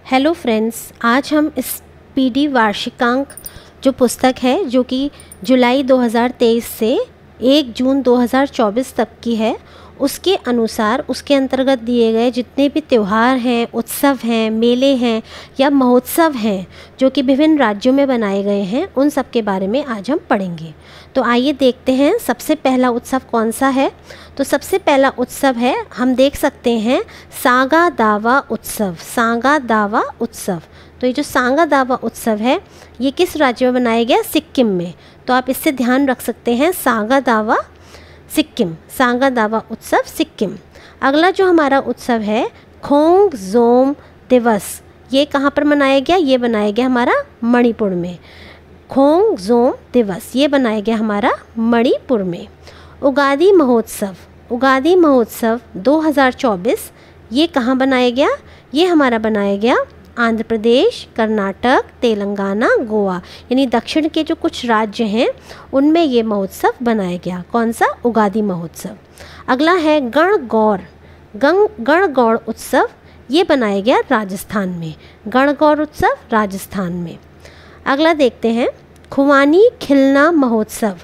Hello friends, आज हम इस पीडी वार्षिकांक जो पुस्तक है जो कि जुलाई 2023 से 1 जून 2024 तक की है, उसके अनुसार उसके अंतर्गत दिए गए जितने भी त्यौहार हैं, उत्सव हैं, मेले हैं या महोत्सव हैं जो कि विभिन्न राज्यों में बनाए गए हैं, उन सब के बारे में आज हम पढ़ेंगे। तो आइए देखते हैं सबसे पहला उत्सव कौन सा है। तो सबसे पहला उत्सव है, हम देख सकते हैं सांगा दावा उत्सव। सांगा दावा उत्सव, तो ये जो सांगा दावा उत्सव है ये किस राज्य में बनाया गया? सिक्किम में। तो आप इससे ध्यान रख सकते हैं, सांगा दावा सिक्किम, सांगा दावा उत्सव सिक्किम। अगला जो हमारा उत्सव है खोंगजोम दिवस, ये कहाँ पर मनाया गया? ये बनाया गया हमारा मणिपुर में। खोंगजोम दिवस ये बनाया गया हमारा मणिपुर में। उगादी महोत्सव, उगादी महोत्सव 2024 ये कहाँ बनाया गया? ये हमारा बनाया गया आंध्र प्रदेश, कर्नाटक, तेलंगाना, गोवा, यानी दक्षिण के जो कुछ राज्य हैं उनमें ये महोत्सव बनाया गया। कौन सा? उगादी महोत्सव। अगला है गणगौर, गणगौर उत्सव, ये बनाया गया राजस्थान में। गणगौर उत्सव राजस्थान में। अगला देखते हैं खुमानी खिलना महोत्सव।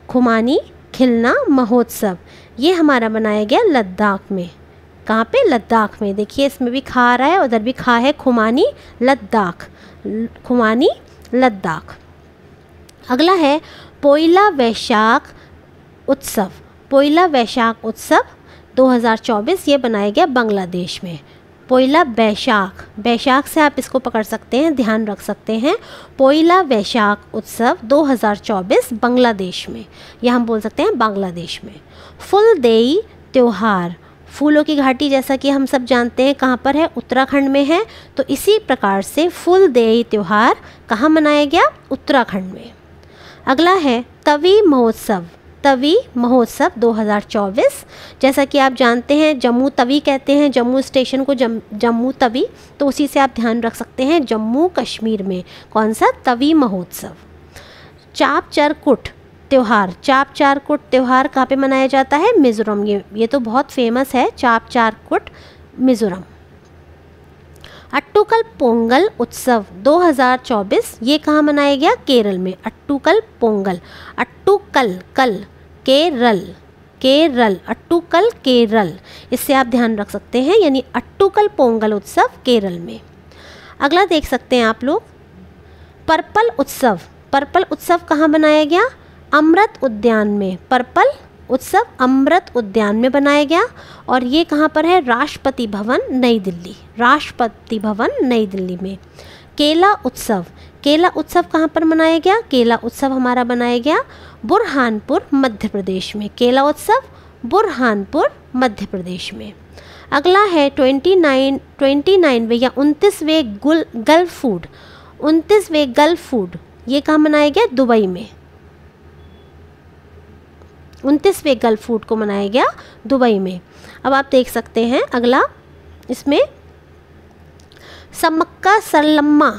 खुमानी खिलना महोत्सव ये हमारा बनाया गया लद्दाख में। कहाँ पे? लद्दाख में। देखिए इसमें भी खा आ रहा है, उधर भी खा है, खुमानी लद्दाख, खुमानी लद्दाख। अगला है पोइला वैशाख उत्सव। पोइला वैशाख उत्सव 2024 ये बनाया गया बांग्लादेश में। पोइला वैशाख, वैशाख से आप इसको पकड़ सकते हैं, ध्यान रख सकते हैं। पोइला वैशाख उत्सव 2024 बांग्लादेश में, या हम बोल सकते हैं बांग्लादेश में। फुलदेई त्यौहार, फूलों की घाटी जैसा कि हम सब जानते हैं कहाँ पर है? उत्तराखंड में है। तो इसी प्रकार से फुलदेई त्यौहार कहाँ मनाया गया? उत्तराखंड में। अगला है तवी महोत्सव। तवी महोत्सव 2024, जैसा कि आप जानते हैं जम्मू तवी कहते हैं, जम्मू स्टेशन को जम्मू तवी, तो उसी से आप ध्यान रख सकते हैं जम्मू कश्मीर में। कौन सा? तवी महोत्सव। चाप चरकुट त्यौहार, चाप चारकुट त्यौहार कहाँ पे मनाया जाता है? मिज़ोरम। ये तो बहुत फेमस है, चाप चारकुट मिज़ोरम। अट्टुकल पोंगल उत्सव 2024 ये कहाँ मनाया गया? केरल में। अट्टुकल पोंगल, अट्टुकल कल केरल, केरल, अट्टुकल केरल, इससे आप ध्यान रख सकते हैं, यानी अट्टुकल पोंगल उत्सव केरल में। अगला देख सकते हैं आप लोग पर्पल उत्सव। पर्पल उत्सव कहाँ बनाया गया? अमृत उद्यान में। पर्पल उत्सव अमृत उद्यान में बनाया गया, और ये कहाँ पर है? राष्ट्रपति भवन नई दिल्ली, राष्ट्रपति भवन नई दिल्ली में। केला उत्सव, केला उत्सव कहाँ पर मनाया गया? केला उत्सव हमारा बनाया गया बुरहानपुर मध्य प्रदेश में। केला उत्सव बुरहानपुर मध्य प्रदेश में। अगला है 29वें या 29वें गल्फ फूड, 29वें गल्फ फूड ये कहाँ मनाया गया? दुबई में। 29वें गल्फ फूड को मनाया गया दुबई में। अब आप देख सकते हैं अगला, इसमें समक्का सरलम्मा,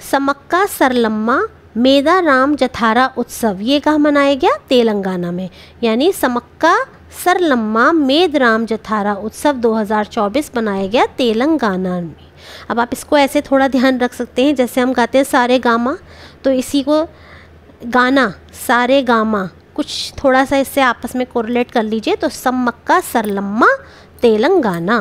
समक्का सरलम्मा मेदाराम जथारा उत्सव ये कहाँ मनाया गया? तेलंगाना में। यानी समक्का सरलम्मा मेदराम जथारा उत्सव 2024 बनाया गया तेलंगाना में। अब आप इसको ऐसे थोड़ा ध्यान रख सकते हैं, जैसे हम गाते हैं सारे गामा, तो इसी को गाना सारे गामा कुछ थोड़ा सा इससे आपस में कोरिलेट कर लीजिए, तो समक्का सरलम्मा तेलंगाना।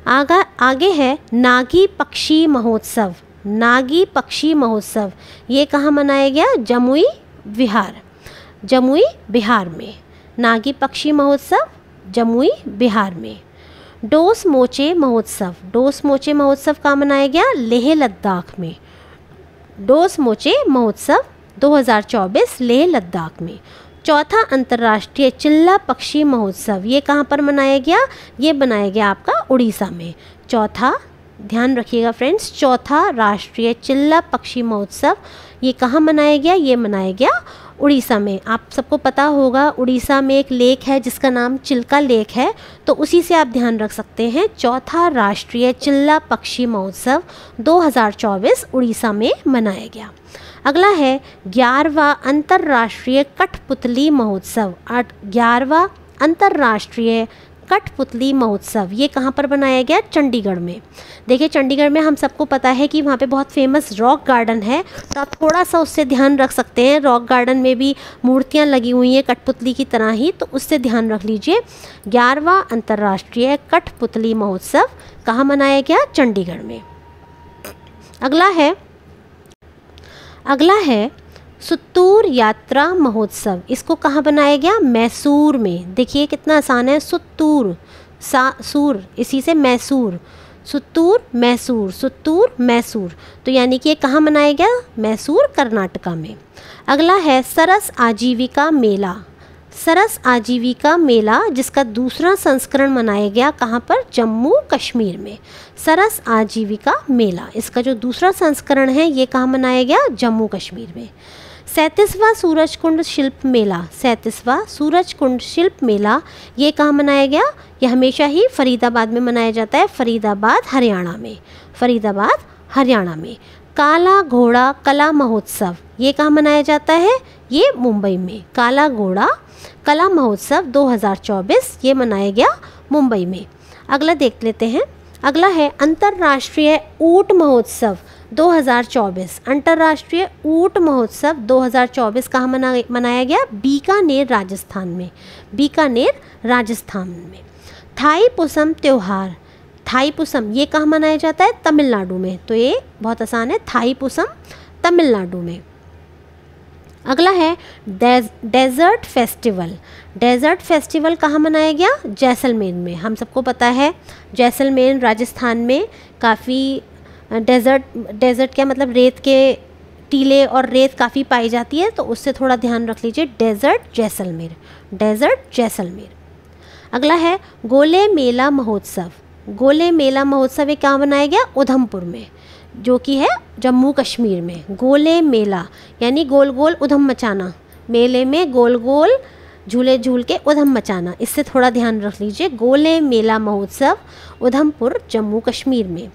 आगे है नागी पक्षी महोत्सव। नागी पक्षी महोत्सव ये कहाँ मनाया गया? जमुई बिहार, जमुई बिहार में। नागी पक्षी महोत्सव जमुई बिहार में। डोस मोचे महोत्सव, डोस मोचे महोत्सव कहाँ मनाया गया? लेह लद्दाख में। डोस मोचे महोत्सव 2024 लेह लद्दाख में। चौथा अंतर्राष्ट्रीय चिल्ला पक्षी महोत्सव ये कहाँ पर मनाया गया? ये बनाया गया आपका उड़ीसा में। चौथा, ध्यान रखिएगा फ्रेंड्स, चौथा राष्ट्रीय चिल्ला पक्षी महोत्सव ये कहाँ मनाया गया? ये मनाया गया उड़ीसा में। आप सबको पता होगा उड़ीसा में एक लेक है जिसका नाम चिल्का लेक है, तो उसी से आप ध्यान रख सकते हैं। चौथा राष्ट्रीय चिल्ला पक्षी महोत्सव 2024 उड़ीसा में मनाया गया। अगला है 11वां अंतर्राष्ट्रीय कठपुतली महोत्सव। 11वां अंतर्राष्ट्रीय कठपुतली महोत्सव, ये कहाँ पर बनाया गया? चंडीगढ़ में। देखिए चंडीगढ़ में हम सबको पता है कि वहाँ पे बहुत फेमस रॉक गार्डन है, तो आप थोड़ा सा उससे ध्यान रख सकते हैं। रॉक गार्डन में भी मूर्तियाँ लगी हुई हैं कठपुतली की तरह ही, तो उससे ध्यान रख लीजिए। 11वां अंतर्राष्ट्रीय कठपुतली महोत्सव कहाँ मनाया गया? चंडीगढ़ में। अगला है सुत्तूर यात्रा महोत्सव, इसको कहाँ बनाया गया? मैसूर में। देखिए कितना आसान है, सुत्तूर सूर, इसी से मैसूर, सुत्तूर मैसूर, सुत्तूर मैसूर, तो यानी कि ये कहाँ मनाया गया? मैसूर कर्नाटका में। अगला है सरस आजीविका मेला, सरस आजीविका मेला जिसका दूसरा संस्करण मनाया गया कहाँ पर? जम्मू कश्मीर में। सरस आजीविका मेला, इसका जो दूसरा संस्करण है ये कहाँ मनाया गया? जम्मू कश्मीर में। 37वां सूरजकुंड शिल्प मेला, 37वां सूरजकुंड शिल्प मेला ये कहाँ मनाया गया? ये हमेशा ही फरीदाबाद में मनाया जाता है, फरीदाबाद हरियाणा में, फरीदाबाद हरियाणा में। काला घोड़ा कला महोत्सव ये कहाँ मनाया जाता है? ये मुंबई में। काला घोड़ा कला महोत्सव 2024 ये मनाया गया मुंबई में। अगला देख लेते हैं। अगला है अंतर्राष्ट्रीय ऊंट महोत्सव 2024। अंतर्राष्ट्रीय ऊंट महोत्सव 2024 कहाँ मनाया गया? बीकानेर राजस्थान में, बीकानेर राजस्थान में। थाई पुसम त्यौहार, थाई पुसम ये कहाँ मनाया जाता है? तमिलनाडु में, तो ये बहुत आसान है, थाई पुसम तमिलनाडु में। अगला है डेजर्ट फेस्टिवल, डेजर्ट फेस्टिवल कहाँ मनाया गया? जैसलमेर में। हम सबको पता है जैसलमेर राजस्थान में काफ़ी डेजर्ट क्या मतलब रेत के टीले और रेत काफ़ी पाई जाती है, तो उससे थोड़ा ध्यान रख लीजिए, डेजर्ट जैसलमेर, डेजर्ट जैसलमेर। अगला है गोले मेला महोत्सव, गोले मेला महोत्सव ये कहाँ मनाया गया? उधमपुर में, जो कि है जम्मू कश्मीर में। गोले मेला यानी गोल गोल उधम मचाना, मेले में गोल गोल झूले झूल के उधम मचाना, इससे थोड़ा ध्यान रख लीजिए। गोले मेला महोत्सव उधमपुर जम्मू कश्मीर में।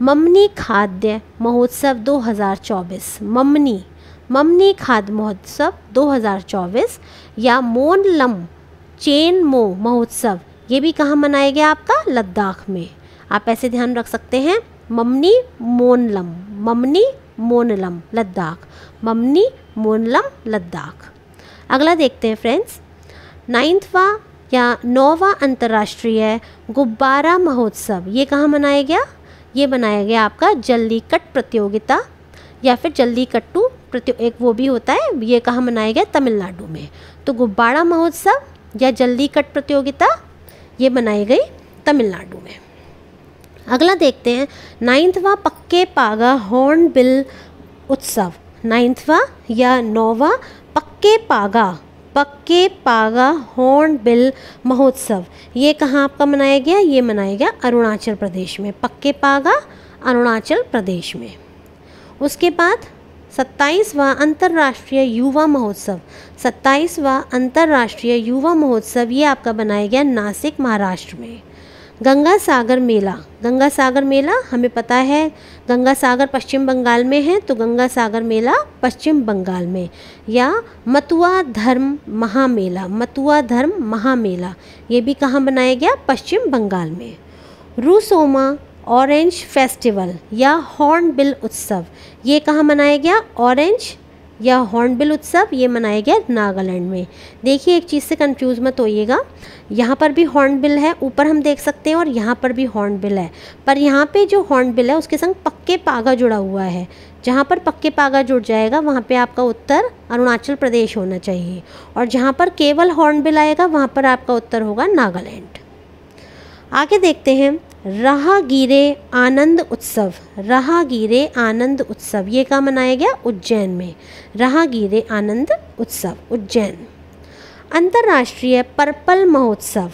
ममनी खाद्य महोत्सव 2024, ममनी खाद्य महोत्सव 2024 या मोनलम चेनमो महोत्सव ये भी कहाँ मनाया गया? आपका लद्दाख में। आप ऐसे ध्यान रख सकते हैं, ममनी मोनलम, ममनी मोनलम लद्दाख, ममनी मोनलम लद्दाख। अगला देखते हैं फ्रेंड्स, 9वां अंतर्राष्ट्रीय गुब्बारा महोत्सव ये कहाँ मनाया गया? ये बनाया गया आपका जल्लीकट प्रतियोगिता या फिर जल्लीकट्टू एक वो भी होता है, ये कहाँ मनाया गया? तमिलनाडु में। तो गुब्बारा महोत्सव या जल्लीकट प्रतियोगिता ये बनाई गई तमिलनाडु में। अगला देखते हैं 9वां पक्के पागा हॉर्नबिल उत्सव, 9वां या 9वां पक्के पागा हॉर्नबिल महोत्सव ये कहाँ आपका मनाया गया? ये मनाया गया अरुणाचल प्रदेश में, पक्के पागा अरुणाचल प्रदेश में। उसके बाद 27वां अंतर्राष्ट्रीय युवा महोत्सव, 27वां अंतर्राष्ट्रीय युवा महोत्सव ये आपका बनाया गया नासिक महाराष्ट्र में। गंगा सागर मेला हमें पता है गंगा सागर पश्चिम बंगाल में है, तो गंगा सागर मेला पश्चिम बंगाल में। या मतुआ धर्म महामेला ये भी कहाँ बनाया गया? पश्चिम बंगाल में। रूसोमा ऑरेंज फेस्टिवल या हॉर्नबिल उत्सव ये कहाँ मनाया गया? ऑरेंज या हॉर्नबिल उत्सव ये मनाया गया नागालैंड में। देखिए एक चीज़ से कंफ्यूज मत होइएगा, यहाँ पर भी हॉर्नबिल है, ऊपर हम देख सकते हैं, और यहाँ पर भी हॉर्नबिल है, पर यहाँ पे जो हॉर्नबिल है उसके संग पक्के पागा जुड़ा हुआ है। जहाँ पर पक्के पागा जुड़ जाएगा वहाँ पे आपका उत्तर अरुणाचल प्रदेश होना चाहिए, और जहाँ पर केवल हॉर्नबिल आएगा वहाँ पर आपका उत्तर होगा नागालैंड। आगे देखते हैं राहगीरे आनंद उत्सव, राहगीरे आनंद उत्सव ये कहाँ मनाया गया? उज्जैन में, राहगीरे आनंद उत्सव उज्जैन। अंतर्राष्ट्रीय पर्पल महोत्सव,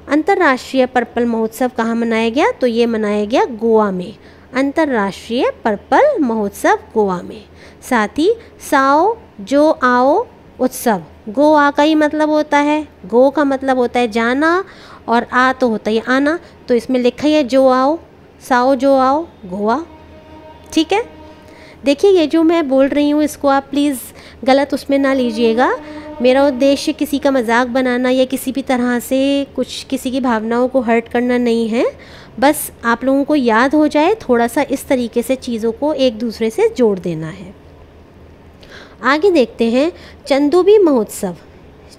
अंतर्राष्ट्रीय पर्पल महोत्सव कहाँ मनाया गया? तो ये मनाया गया गोवा में, अंतर्राष्ट्रीय पर्पल महोत्सव गोवा में। साथ ही साओ जो आओ उत्सव, गो आ का ही मतलब होता है, गो का मतलब होता है जाना और आ तो होता है आना, तो इसमें लिखा ही है जो आओ, साओ जो आओ गोवा। ठीक है, देखिए ये जो मैं बोल रही हूँ इसको आप प्लीज़ गलत उसमें ना लीजिएगा। मेरा उद्देश्य किसी का मजाक बनाना या किसी भी तरह से कुछ किसी की भावनाओं को हर्ट करना नहीं है। बस आप लोगों को याद हो जाए, थोड़ा सा इस तरीके से चीज़ों को एक दूसरे से जोड़ देना है। आगे देखते हैं चंदूबी महोत्सव।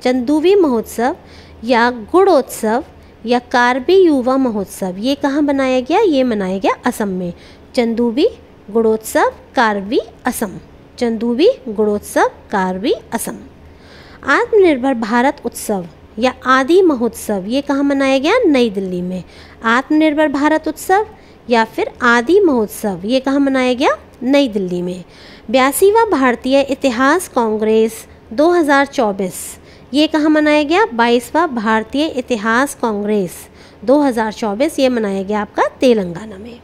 चंदूबी महोत्सव या गुड़ोत्सव या कार्बी युवा महोत्सव, ये कहाँ मनाया गया? ये मनाया गया असम में। चंदूबी गुड़ोत्सव कार्बी असम। चंदूबी गुड़ोत्सव कार्बी असम। आत्मनिर्भर भारत उत्सव या आदि महोत्सव, ये कहाँ मनाया गया? नई दिल्ली में। आत्मनिर्भर भारत उत्सव या फिर आदि महोत्सव, ये कहाँ मनाया गया? नई दिल्ली में। 82वां भारतीय इतिहास कांग्रेस 2024, ये कहाँ मनाया गया? 22वां भारतीय इतिहास कांग्रेस 2024, ये मनाया गया आपका तेलंगाना में।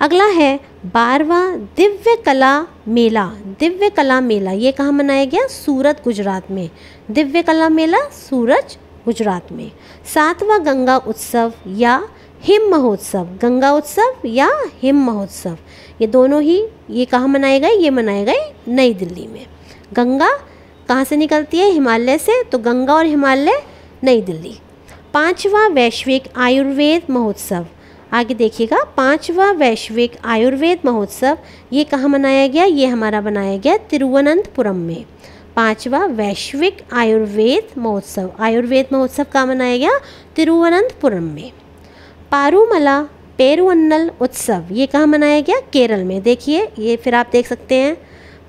अगला है 12वां दिव्य कला मेला। दिव्य कला मेला ये कहाँ मनाया गया? सूरत गुजरात में। दिव्य कला मेला सूरत गुजरात में। 7वां गंगा उत्सव या हिम महोत्सव। गंगा उत्सव या हिम महोत्सव, ये दोनों ही ये कहाँ मनाए गए? ये मनाए गए नई दिल्ली में। गंगा कहाँ से निकलती है? हिमालय से, तो गंगा और हिमालय नई दिल्ली। 5वां वैश्विक आयुर्वेद महोत्सव, आगे देखिएगा, 5वां वैश्विक आयुर्वेद महोत्सव ये कहाँ मनाया गया? ये हमारा बनाया गया तिरुवनंतपुरम में। 5वां वैश्विक आयुर्वेद महोत्सव, आयुर्वेद महोत्सव कहाँ मनाया गया? तिरुवनंतपुरम में। पारूमला पेरुवन्नल उत्सव ये कहाँ मनाया गया? केरल में। देखिए ये फिर आप देख सकते हैं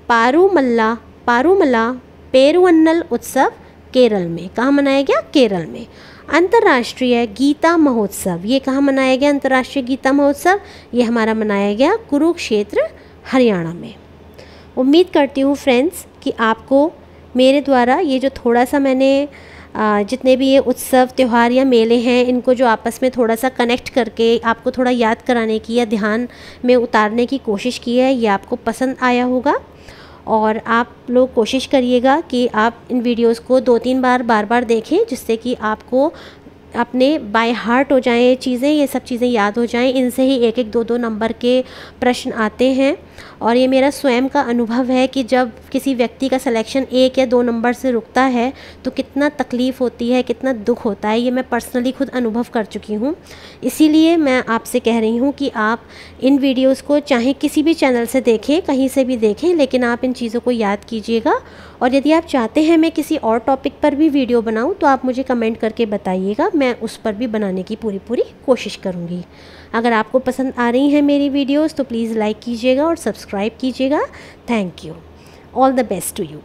पारूमला पेरुवन्नल उत्सव केरल में। कहाँ मनाया गया? केरल में। अंतर्राष्ट्रीय गीता महोत्सव ये कहाँ मनाया गया? अंतर्राष्ट्रीय गीता महोत्सव ये हमारा मनाया गया कुरुक्षेत्र हरियाणा में। उम्मीद करती हूँ फ्रेंड्स कि आपको मेरे द्वारा ये जो थोड़ा सा मैंने जितने भी ये उत्सव त्यौहार या मेले हैं इनको जो आपस में थोड़ा सा कनेक्ट करके आपको थोड़ा याद कराने की या ध्यान में उतारने की कोशिश की है, ये आपको पसंद आया होगा। और आप लोग कोशिश करिएगा कि आप इन वीडियोस को 2-3 बार बार देखें, जिससे कि आपको अपने बाय हार्ट हो जाएं चीज़ें, ये सब चीज़ें याद हो जाएं। इनसे ही 1-1, 2-2 नंबर के प्रश्न आते हैं। और ये मेरा स्वयं का अनुभव है कि जब किसी व्यक्ति का सिलेक्शन 1 या 2 नंबर से रुकता है तो कितना तकलीफ़ होती है, कितना दुख होता है, ये मैं पर्सनली खुद अनुभव कर चुकी हूँ। इसीलिए मैं आपसे कह रही हूँ कि आप इन वीडियोज़ को चाहे किसी भी चैनल से देखें, कहीं से भी देखें, लेकिन आप इन चीज़ों को याद कीजिएगा। और यदि आप चाहते हैं मैं किसी और टॉपिक पर भी वीडियो बनाऊं तो आप मुझे कमेंट करके बताइएगा, मैं उस पर भी बनाने की पूरी कोशिश करूंगी। अगर आपको पसंद आ रही हैं मेरी वीडियोस तो प्लीज़ लाइक कीजिएगा और सब्सक्राइब कीजिएगा। Thank you. All the best to you.